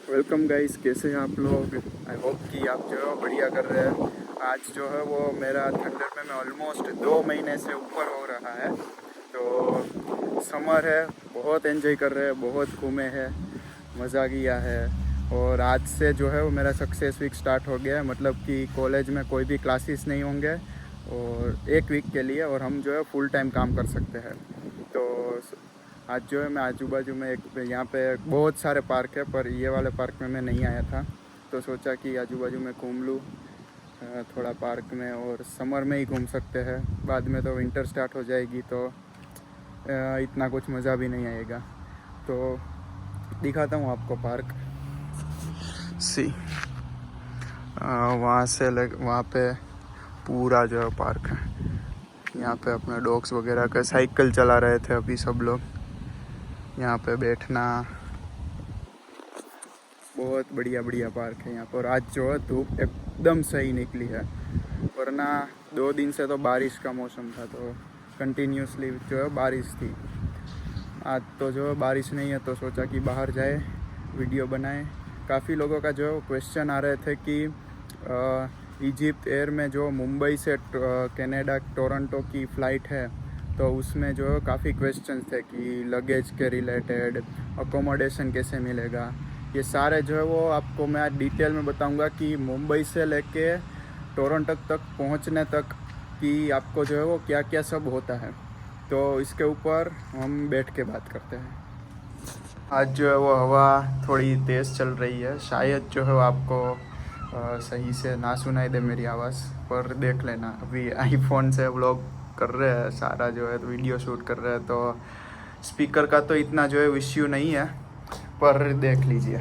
Welcome guys, कैसे हैं आप लोग। आई होप कि आप जो है बढ़िया कर रहे हैं। आज जो है वो मेरा थंडर में ऑलमोस्ट 2 महीने से ऊपर हो रहा है। तो समर है, बहुत एंजॉय कर रहे हैं, बहुत घूमे हैं, मज़ा किया है। और आज से जो है वो मेरा सक्सेस वीक स्टार्ट हो गया है, मतलब कि कॉलेज में कोई भी क्लासेस नहीं होंगे और 1 वीक के लिए, और हम जो है फुल टाइम काम कर सकते हैं। तो आज जो है मैं आजू बाजू में एक यहाँ पे बहुत सारे पार्क है, पर ये वाले पार्क में मैं नहीं आया था। तो सोचा कि आजू बाजू में घूम लूँ थोड़ा पार्क में, और समर में ही घूम सकते हैं। बाद में तो विंटर स्टार्ट हो जाएगी तो इतना कुछ मज़ा भी नहीं आएगा। तो दिखाता हूँ आपको पार्क। सी वहाँ से वहाँ पे पूरा जो है पार्क है। यहाँ पे अपने डॉग्स वगैरह का साइकिल चला रहे थे अभी सब लोग। यहाँ पे बैठना, बहुत बढ़िया बढ़िया पार्क है यहाँ पर। आज जो है धूप एकदम सही निकली है, वरना 2 दिन से तो बारिश का मौसम था, तो कंटिन्यूसली जो है बारिश थी। आज तो जो है बारिश नहीं है, तो सोचा कि बाहर जाए, वीडियो बनाए। काफ़ी लोगों का जो क्वेश्चन आ रहे थे कि इजिप्ट एयर में जो मुंबई से कनाडा टोरंटो की फ़्लाइट है, तो उसमें जो काफ़ी क्वेश्चन थे कि लगेज के रिलेटेड, अकोमोडेशन कैसे मिलेगा। ये सारे जो है वो आपको मैं आज डिटेल में बताऊंगा कि मुंबई से लेके टोरंटो तक पहुंचने तक कि आपको जो है वो क्या क्या सब होता है। तो इसके ऊपर हम बैठ के बात करते हैं। आज जो है वो हवा थोड़ी तेज़ चल रही है, शायद जो है वो आपको सही से ना सुनाई दे मेरी आवाज़, पर देख लेना। अभी आईफोन से व्लॉग कर रहे हैं सारा, जो है वीडियो शूट कर रहे हैं, तो स्पीकर का तो इतना जो है इश्यू नहीं है, पर देख लीजिए।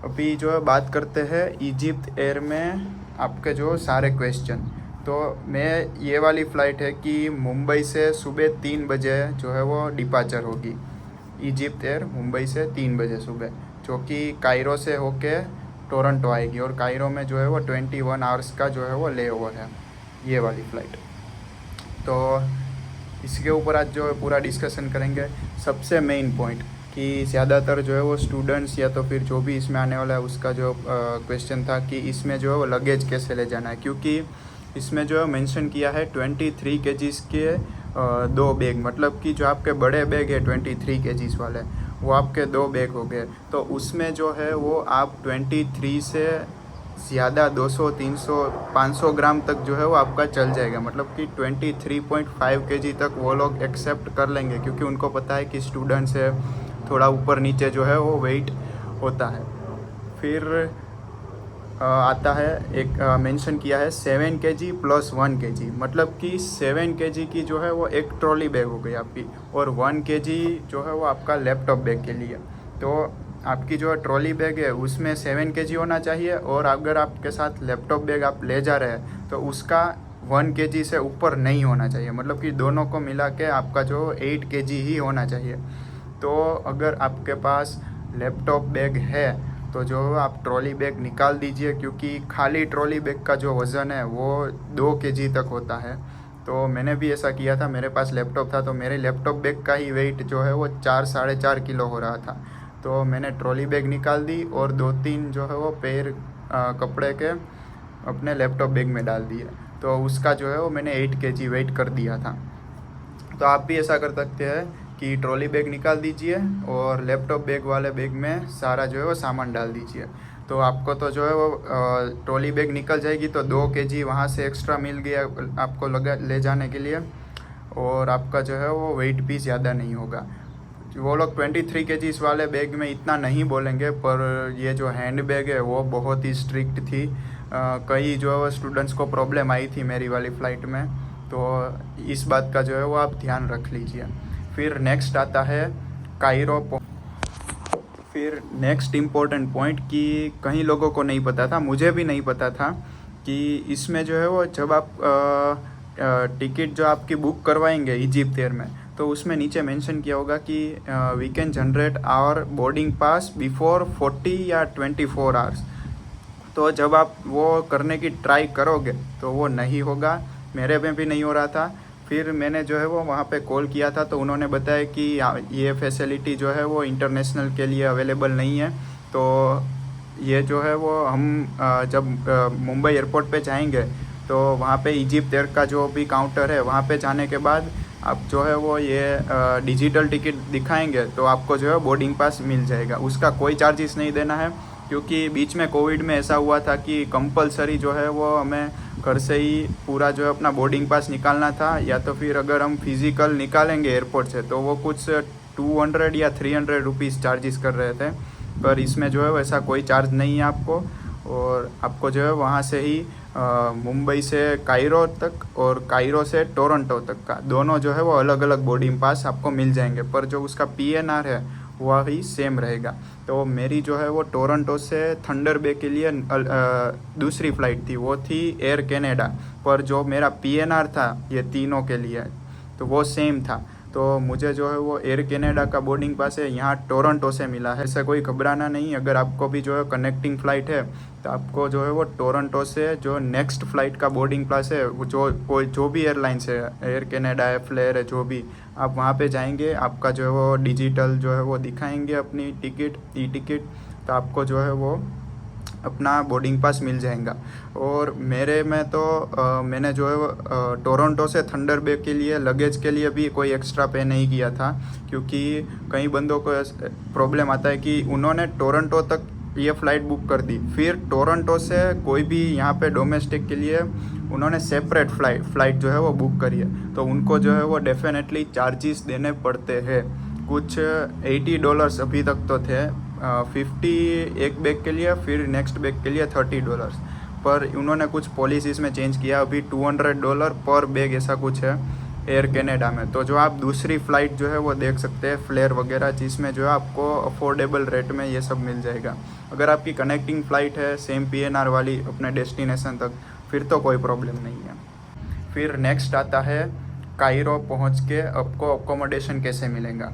अभी जो है बात करते हैं इजिप्ट एयर में आपके जो सारे क्वेश्चन। तो मैं ये वाली फ़्लाइट है कि मुंबई से सुबह 3 बजे जो है वो डिपार्चर होगी। इजिप्ट एयर मुंबई से 3 बजे सुबह, जो कि कायरो से होके टोरंटो आएगी, और कायरो में जो है वो 21 आवर्स का जो है वो ले ओवर है ये वाली फ़्लाइट। तो इसके ऊपर आज जो है पूरा डिस्कशन करेंगे। सबसे मेन पॉइंट कि ज़्यादातर जो है वो स्टूडेंट्स या तो फिर जो भी इसमें आने वाला है उसका जो क्वेश्चन था कि इसमें जो है वो लगेज कैसे ले जाना है, क्योंकि इसमें जो है मेंशन किया है 23 केजीज़ के 2 बैग, मतलब कि जो आपके बड़े बैग है 23 केजीज़ वाले, वो आपके 2 बैग हो गए। तो उसमें जो है वो आप 23 से ज़्यादा 200, 300, 500 ग्राम तक जो है वो आपका चल जाएगा, मतलब कि 23.5 केजी तक वो लोग एक्सेप्ट कर लेंगे, क्योंकि उनको पता है कि स्टूडेंट्स है, थोड़ा ऊपर नीचे जो है वो वेट होता है। फिर आता है एक मेंशन किया है 7 केजी प्लस 1 केजी, मतलब कि 7 केजी की जो है वो एक ट्रॉली बैग हो गई आपकी, और 1 केजी जो है वो आपका लैपटॉप बैग के लिए। तो आपकी जो ट्रॉली बैग है उसमें 7 केजी होना चाहिए, और अगर आपके साथ लैपटॉप बैग आप ले जा रहे हैं तो उसका 1 केजी से ऊपर नहीं होना चाहिए, मतलब कि दोनों को मिला के आपका जो 8 केजी ही होना चाहिए। तो अगर आपके पास लैपटॉप बैग है तो जो आप ट्रॉली बैग निकाल दीजिए, क्योंकि खाली ट्रॉली बैग का जो वज़न है वो 2 केजी तक होता है। तो मैंने भी ऐसा किया था, मेरे पास लैपटॉप था, तो मेरे लैपटॉप बैग का ही वेट जो है वो 4-4.5 किलो हो रहा था। तो मैंने ट्रॉली बैग निकाल दी और 2-3 जो है वो पैर कपड़े के अपने लैपटॉप बैग में डाल दिए, तो उसका जो है वो मैंने 8 केजी वेट कर दिया था। तो आप भी ऐसा कर सकते हैं कि ट्रॉली बैग निकाल दीजिए और लैपटॉप बैग वाले बैग में सारा जो है वो सामान डाल दीजिए। तो आपको तो जो है वो ट्रॉली बैग निकल जाएगी, तो 2 केजी वहाँ से एक्स्ट्रा मिल गया आपको लगा ले जाने के लिए, और आपका जो है वो वेट भी ज़्यादा नहीं होगा। वो लोग 23 केजीज़ वाले बैग में इतना नहीं बोलेंगे, पर ये जो हैंड बैग है वो बहुत ही स्ट्रिक्ट थी। कई जो स्टूडेंट्स को प्रॉब्लम आई थी मेरी वाली फ़्लाइट में, तो इस बात का जो है वो आप ध्यान रख लीजिए। फिर नेक्स्ट आता है कायरो। फिर नेक्स्ट इम्पोर्टेंट पॉइंट कि कई लोगों को नहीं पता था, मुझे भी नहीं पता था, कि इसमें जो है वो जब आप टिकट जो आपकी बुक करवाएंगे इजिप्ट एयर में, तो उसमें नीचे मेंशन किया होगा कि we can generate our boarding pass before 40 या 24 आवर्स। तो जब आप वो करने की ट्राई करोगे तो वो नहीं होगा, मेरे में भी नहीं हो रहा था। फिर मैंने जो है वो वहाँ पे कॉल किया था, तो उन्होंने बताया कि ये फैसिलिटी जो है वो इंटरनेशनल के लिए अवेलेबल नहीं है, तो ये जो है वो हम जब मुंबई एयरपोर्ट पे जाएंगे तो वहाँ पे इजिप्ट एयर का जो भी काउंटर है वहाँ पे जाने के बाद आप जो है वो ये डिजिटल टिकट दिखाएंगे तो आपको जो है बोर्डिंग पास मिल जाएगा। उसका कोई चार्जेस नहीं देना है, क्योंकि बीच में कोविड में ऐसा हुआ था कि कंपलसरी जो है वो हमें घर से ही पूरा जो है अपना बोर्डिंग पास निकालना था, या तो फिर अगर हम फिज़िकल निकालेंगे एयरपोर्ट से तो वो कुछ 200 या 300 रुपीज़ चार्जेस कर रहे थे। पर इसमें जो है वैसा कोई चार्ज नहीं है आपको, और आपको जो है वहाँ से ही मुंबई से कायरो तक और कायरो से टोरंटो तक का दोनों जो है वो अलग अलग बोर्डिंग पास आपको मिल जाएंगे, पर जो उसका PNR है वह ही सेम रहेगा। तो मेरी जो है वो टोरंटो से थंडर बे के लिए दूसरी फ़्लाइट थी, वो थी एयर कनाडा, पर जो मेरा PNR था ये तीनों के लिए तो वो सेम था। तो मुझे जो है वो एयर कनाडा का बोर्डिंग पास है यहाँ टोरंटो से मिला है। ऐसा कोई घबराना नहीं, अगर आपको भी जो है कनेक्टिंग फ़्लाइट है तो आपको जो है वो टोरंटो से जो नेक्स्ट फ़्लाइट का बोर्डिंग पास है वो जो भी एयरलाइंस है, एयर कनाडा है, फ्लेयर है, जो भी, आप वहाँ पे जाएंगे, आपका जो है वो डिजिटल जो है वो दिखाएंगे अपनी टिकट, टिकट, तो आपको जो है वो अपना बोर्डिंग पास मिल जाएगा। और मेरे में तो मैंने जो है टोरंटो से थंडर बे के लिए लगेज के लिए भी कोई एक्स्ट्रा पे नहीं किया था, क्योंकि कई बंदों को प्रॉब्लम आता है कि उन्होंने टोरंटो तक ये फ़्लाइट बुक कर दी, फिर टोरंटो से कोई भी यहाँ पे डोमेस्टिक के लिए उन्होंने सेपरेट फ़्लाइट जो है वो बुक करी है, तो उनको जो है वो डेफिनेटली चार्जेस देने पड़ते हैं। कुछ $80 अभी तक तो थे, 50 एक बैग के लिए, फिर नेक्स्ट बैग के लिए $30, पर उन्होंने कुछ पॉलिसीज़ में चेंज किया, अभी $200 पर बैग ऐसा कुछ है एयर कनाडा में। तो जो आप दूसरी फ़्लाइट जो है वो देख सकते हैं फ्लेयर वगैरह, जिसमें जो है आपको अफोर्डेबल रेट में ये सब मिल जाएगा। अगर आपकी कनेक्टिंग फ़्लाइट है सेम PNR वाली अपने डेस्टिनेशन तक, फिर तो कोई प्रॉब्लम नहीं है। फिर नेक्स्ट आता है कायरो पहुंच के आपको अकोमोडेशन कैसे मिलेगा।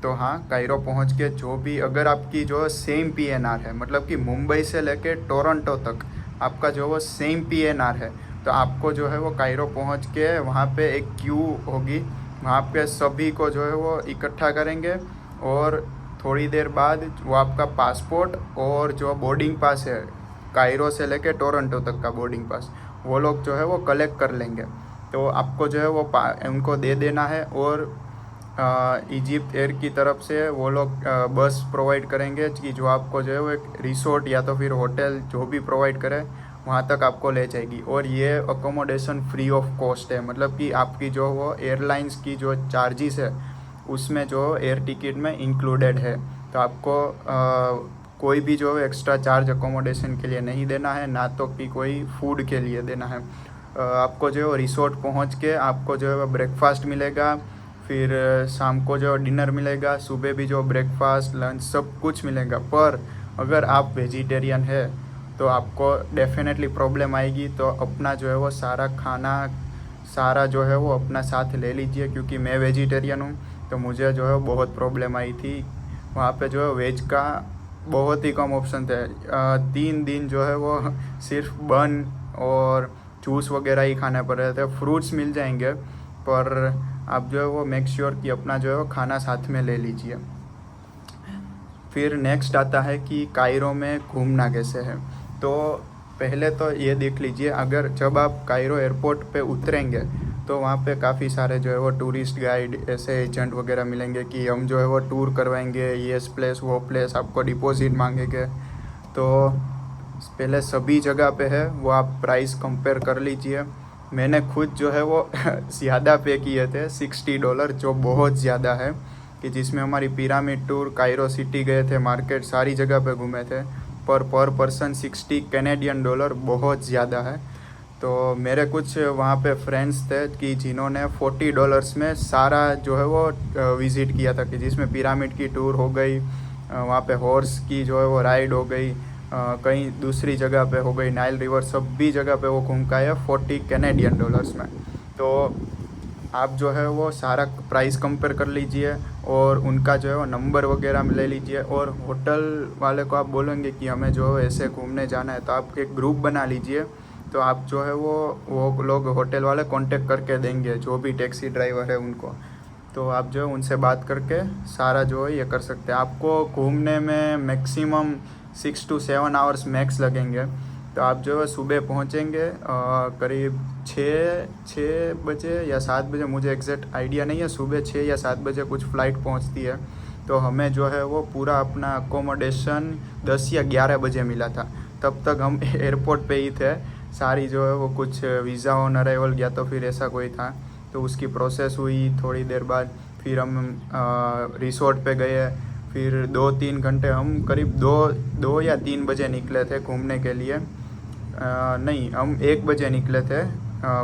तो हाँ, कायरो पहुंच के जो भी, अगर आपकी जो सेम PNR है, मतलब कि मुंबई से लेके टोरंटो तक आपका जो वो सेम PNR है, तो आपको जो है वो कायरो पहुंच के वहाँ पे एक क्यू होगी, वहाँ पे सभी को जो है वो इकट्ठा करेंगे, और थोड़ी देर बाद वो आपका पासपोर्ट और जो बोर्डिंग पास है कायरो से लेके टोरंटो तक का बोर्डिंग पास, वो लोग जो है वो कलेक्ट कर लेंगे। तो आपको जो है वो उनको दे देना है, और इजिप्ट एयर की तरफ से वो लोग बस प्रोवाइड करेंगे कि जो आपको जो है वो एक रिसोर्ट या तो फिर होटल जो भी प्रोवाइड करे वहाँ तक आपको ले जाएगी। और ये अकोमोडेशन फ्री ऑफ कॉस्ट है, मतलब कि आपकी जो वो एयरलाइंस की जो चार्जेस है उसमें जो एयर टिकट में इंक्लूडेड है, तो आपको कोई भी जो एक्स्ट्रा चार्ज अकोमोडेशन के लिए नहीं देना है, ना तो कि कोई फूड के लिए देना है। आपको जो रिसोर्ट पहुँच के आपको जो है ब्रेकफास्ट मिलेगा, फिर शाम को जो डिनर मिलेगा, सुबह भी जो ब्रेकफास्ट लंच सब कुछ मिलेगा। पर अगर आप वेजिटेरियन है तो आपको डेफिनेटली प्रॉब्लम आएगी, तो अपना जो है वो सारा खाना सारा जो है वो अपना साथ ले लीजिए, क्योंकि मैं वेजिटेरियन हूँ, तो मुझे जो है बहुत प्रॉब्लम आई थी। वहाँ पे जो है वेज का बहुत ही कम ऑप्शन थे, 3 दिन जो है वो सिर्फ बन और जूस वगैरह ही खाने पड़ रहे थे। फ्रूट्स मिल जाएंगे, पर आप जो है वो मेक श्योर कि अपना जो है वो खाना साथ में ले लीजिए। फिर नेक्स्ट आता है कि कायरो में घूमना कैसे है। तो पहले तो ये देख लीजिए, अगर जब आप कायरो एयरपोर्ट पे उतरेंगे तो वहाँ पे काफ़ी सारे जो है वो टूरिस्ट गाइड ऐसे एजेंट वगैरह मिलेंगे कि हम जो है वो टूर करवाएंगे, ये प्लेस वो प्लेस, आपको डिपॉजिट मांगेंगे। तो पहले सभी जगह पे है वो आप प्राइस कंपेयर कर लीजिए। मैंने खुद जो है वो ज़्यादा पे किए थे, $60, जो बहुत ज़्यादा है, कि जिसमें हमारी पिरामिड टूर, कायरो सिटी गए थे, मार्केट सारी जगह पे घूमे थे, पर पर्सन $60 बहुत ज़्यादा है। तो मेरे कुछ वहाँ पे फ्रेंड्स थे कि जिन्होंने $40 में सारा जो है वो विज़िट किया था, कि जिसमें पिरामिड की टूर हो गई, वहाँ पे हॉर्स की जो है वो राइड हो गई, कहीं दूसरी जगह पे हो गई, नाइल रिवर, सब भी जगह पे वो घूम का है $40 में। तो आप जो है वो सारा प्राइस कंपेयर कर लीजिए और उनका जो है वो नंबर वगैरह ले लीजिए। और होटल वाले को आप बोलेंगे कि हमें जो है ऐसे घूमने जाना है, तो आप एक ग्रुप बना लीजिए, तो आप जो है वो लोग होटल वाले कांटेक्ट करके देंगे, जो भी टैक्सी ड्राइवर है उनको। तो आप जो है उनसे बात करके सारा जो है ये कर सकते हैं। आपको घूमने में मैक्सिमम 6 to 7 आवर्स मैक्स लगेंगे। तो आप जो है सुबह पहुँचेंगे करीब 6 बजे या 7 बजे, मुझे एग्जैक्ट आइडिया नहीं है, सुबह 6 या 7 बजे कुछ फ़्लाइट पहुँचती है। तो हमें जो है वो पूरा अपना अकोमोडेशन 10 या 11 बजे मिला था। तब तक हम एयरपोर्ट पे ही थे। सारी जो है वो कुछ वीज़ा ऑन अराइवल या तो फिर ऐसा कोई था, तो उसकी प्रोसेस हुई। थोड़ी देर बाद फिर हम रिसोर्ट पे गए। फिर 2-3 घंटे हम करीब 2 या 3 बजे निकले थे घूमने के लिए। नहीं, हम 1 बजे निकले थे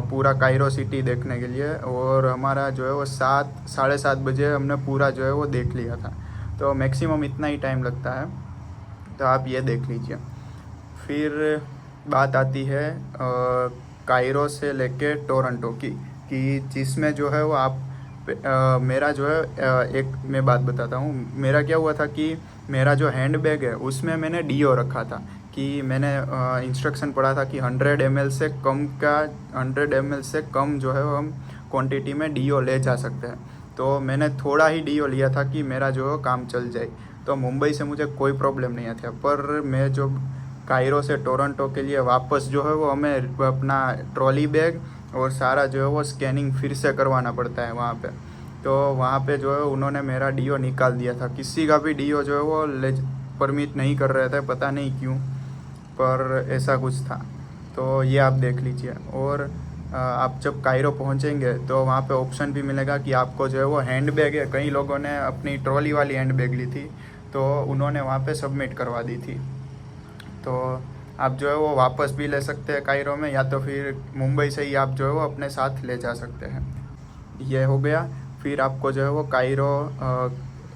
पूरा कायरो सिटी देखने के लिए, और हमारा जो है वो 7-7:30 बजे हमने पूरा जो है वो देख लिया था। तो मैक्सिमम इतना ही टाइम लगता है, तो आप ये देख लीजिए। फिर बात आती है कायरो से लेके टोरंटो की, कि जिसमें जो है वो आप मेरा जो है एक मैं बात बताता हूँ। मेरा क्या हुआ था कि मेरा जो हैंड बैग है उसमें मैंने डीओ रखा था, कि मैंने इंस्ट्रक्शन पढ़ा था कि 100 ml से कम जो है वो हम क्वांटिटी में डीओ ले जा सकते हैं। तो मैंने थोड़ा ही डीओ लिया था कि मेरा जो काम चल जाए। तो मुंबई से मुझे कोई प्रॉब्लम नहीं था, पर मैं जो कायरो से टोरंटो के लिए वापस जो है वो हमें अपना ट्रॉली बैग और सारा जो है वो स्कैनिंग फिर से करवाना पड़ता है वहाँ पे। तो वहाँ पे जो है उन्होंने मेरा डीओ निकाल दिया था। किसी का भी डीओ जो है वो परमिट नहीं कर रहे थे, पता नहीं क्यों, पर ऐसा कुछ था। तो ये आप देख लीजिए। और आप जब कायरो पहुँचेंगे तो वहाँ पे ऑप्शन भी मिलेगा कि आपको जो है वो हैंड बैग है, कई लोगों ने अपनी ट्रॉली वाली हैंड बैग ली थी तो उन्होंने वहाँ पे सबमिट करवा दी थी। तो आप जो है वो वापस भी ले सकते हैं कायरो में, या तो फिर मुंबई से ही आप जो है वो अपने साथ ले जा सकते हैं। ये हो गया। फिर आपको जो है वो कायरो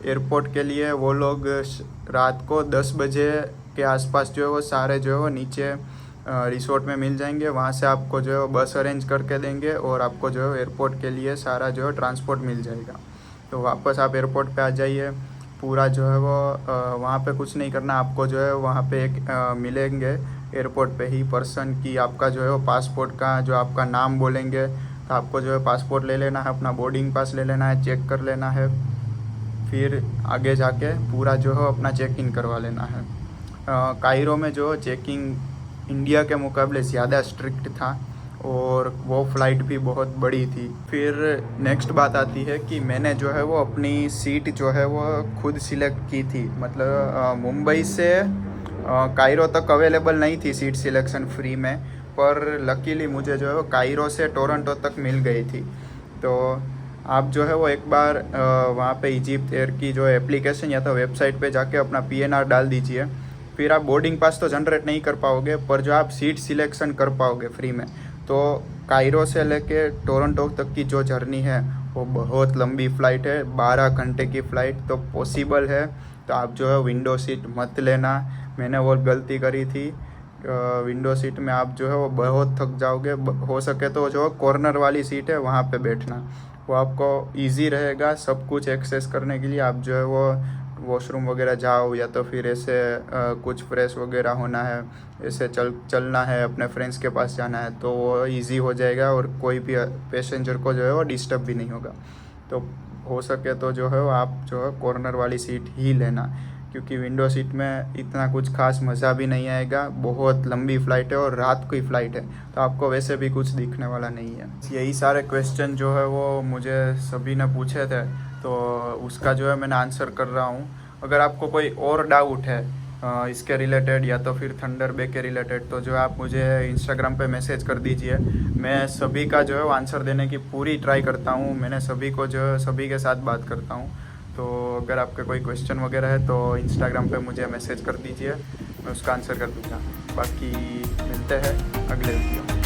एयरपोर्ट के लिए वो लोग रात को 10 बजे के आसपास जो है वो सारे जो है वो नीचे रिसोर्ट में मिल जाएंगे। वहाँ से आपको जो है वो बस अरेंज करके देंगे और आपको जो है एयरपोर्ट के लिए सारा जो है ट्रांसपोर्ट मिल जाएगा। तो वापस आप एयरपोर्ट पे आ जाइए। पूरा जो है वो वहाँ पे कुछ नहीं करना, आपको जो है वहाँ पे एक मिलेंगे एयरपोर्ट पे ही पर्सन की आपका जो है वो पासपोर्ट का जो आपका नाम बोलेंगे, तो आपको जो है पासपोर्ट ले लेना है, अपना बोर्डिंग पास ले लेना है, चेक कर लेना है। फिर आगे जाके पूरा जो है अपना चेक इन करवा लेना है। कायरो में जो चेकिंग इंडिया के मुकाबले ज़्यादा स्ट्रिक्ट था और वो फ़्लाइट भी बहुत बड़ी थी। फिर नेक्स्ट बात आती है कि मैंने जो है वो अपनी सीट जो है वो खुद सिलेक्ट की थी। मतलब मुंबई से कायरो तक अवेलेबल नहीं थी सीट सिलेक्शन फ्री में, पर लकीली मुझे जो है वो कायरो से टोरंटो तक मिल गई थी। तो आप जो है वो एक बार वहाँ पे इजिप्ट एयर की जो एप्लीकेशन या तो वेबसाइट पे जाके अपना PNR डाल दीजिए। फिर आप बोर्डिंग पास तो जनरेट नहीं कर पाओगे, पर जो आप सीट सिलेक्शन कर पाओगे फ्री में। तो कायरो से लेके टोरंटो तक की जो जर्नी है वो बहुत लंबी फ़्लाइट है, 12 घंटे की फ़्लाइट तो पॉसिबल है। तो आप जो है विंडो सीट मत लेना, मैंने वो गलती करी थी। विंडो सीट में आप जो है वो बहुत थक जाओगे। हो सके तो जो कॉर्नर वाली सीट है वहाँ पे बैठना, वो आपको इजी रहेगा सब कुछ एक्सेस करने के लिए। आप जो है वो वॉशरूम वगैरह जाओ या तो फिर ऐसे कुछ फ्रेश वगैरह होना है, ऐसे चलना है, अपने फ्रेंड्स के पास जाना है, तो वो इजी हो जाएगा और कोई भी पैसेंजर को जो है वो डिस्टर्ब भी नहीं होगा। तो हो सके तो जो है वो आप जो है कॉर्नर वाली सीट ही लेना, क्योंकि विंडो सीट में इतना कुछ खास मज़ा भी नहीं आएगा। बहुत लंबी फ़्लाइट है और रात की फ़्लाइट है, तो आपको वैसे भी कुछ दिखने वाला नहीं है। यही सारे क्वेश्चन जो है वो मुझे सभी ने पूछे थे, तो उसका जो है मैंने आंसर कर रहा हूँ। अगर आपको कोई और डाउट है इसके रिलेटेड या तो फिर थंडर बे के रिलेटेड, तो जो आप मुझे इंस्टाग्राम पे मैसेज कर दीजिए। मैं सभी का जो है वो आंसर देने की पूरी ट्राई करता हूँ। मैंने सभी को जो है सभी के साथ बात करता हूँ। तो अगर आपके कोई क्वेश्चन वगैरह है तो इंस्टाग्राम पे मुझे मैसेज कर दीजिए, मैं उसका आंसर कर दूँगा। बाकी मिलते हैं अगले वीडियो में।